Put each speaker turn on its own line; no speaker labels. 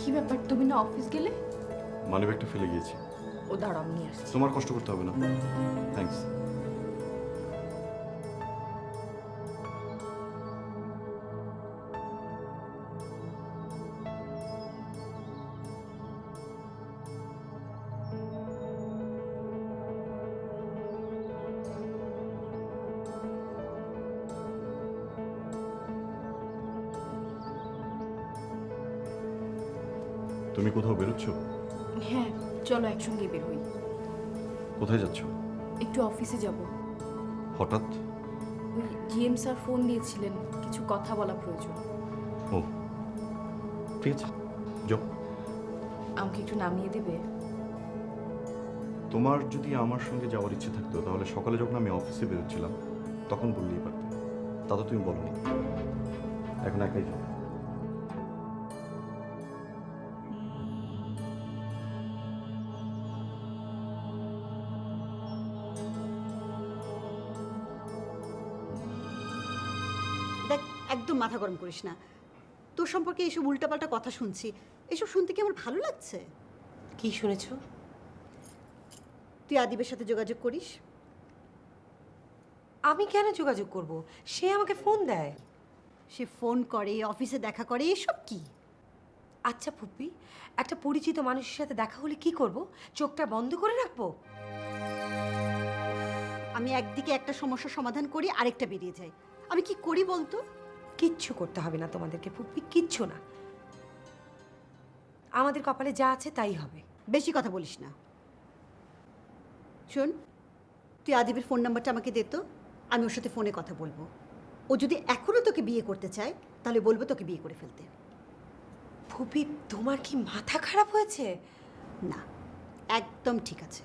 কি ব্যাপার, তুমি না অফিস গেলে?
মানিব্যাগটা ফেলে গিয়েছি।
ও দাঁড়াও, আমি নিয়ে আসছি।
তোমার কষ্ট করতে হবে না, থ্যাঙ্কস। তুমি কোথাও বেরোচ্ছ?
হ্যাঁ, চলো একসঙ্গে বের হই।
কোথায় যাচ্ছ?
একটু অফিসে যাব।
হঠাৎ?
ওই জিএম স্যার ফোন দিয়েছিলেন, কিছু কথা বলা প্রয়োজন।
ও ঠিক আছে, যাও।
আমাকে একটু নামিয়ে দেবে?
তোমার যদি আমার সঙ্গে যাওয়ার ইচ্ছে থাকতো তাহলে সকালে যখন আমি অফিসে বেরোচ্ছিলাম তখন বললেই পারতে, তা তো তুমি বলনি। এখন একাই যাও।
দেখ, একদম মাথা গরম করিস না। তোর সম্পর্কে এইসব উল্টাপাল্টা কথা শুনছি, এসব শুনতে কি আমার ভালো লাগছে?
কি শুনেছো?
তুই আদিবের সাথে যোগাযোগ করিস।
আমি কেন যোগাযোগ করব? সে আমাকে ফোন দেয়।
সে ফোন করে, অফিসে দেখা করে, এসব কি?
আচ্ছা ফুপ্পি, একটা পরিচিত মানুষের সাথে দেখা হলে কি করব? চোখটা বন্ধ করে রাখবো?
আমি একদিকে একটা সমস্যার সমাধান করি, আরেকটা বেরিয়ে যায়। আমি কি করি বলতো?
কিচ্ছু করতে হবে না তোমাদেরকে ফুপ্পি, কিচ্ছু না। আমাদের কপালে যা আছে তাই হবে।
বেশি কথা বলিস না। শোন, তুই আদিবের ফোন নাম্বারটা আমাকে দে তো, আমি ওর সাথে ফোনে কথা বলবো। ও যদি এখনো তোকে বিয়ে করতে চায় তাহলে বলবো তোকে বিয়ে করে ফেলতে।
ফুপ্পি, তোমার কি মাথা খারাপ হয়েছে?
না, একদম ঠিক আছে।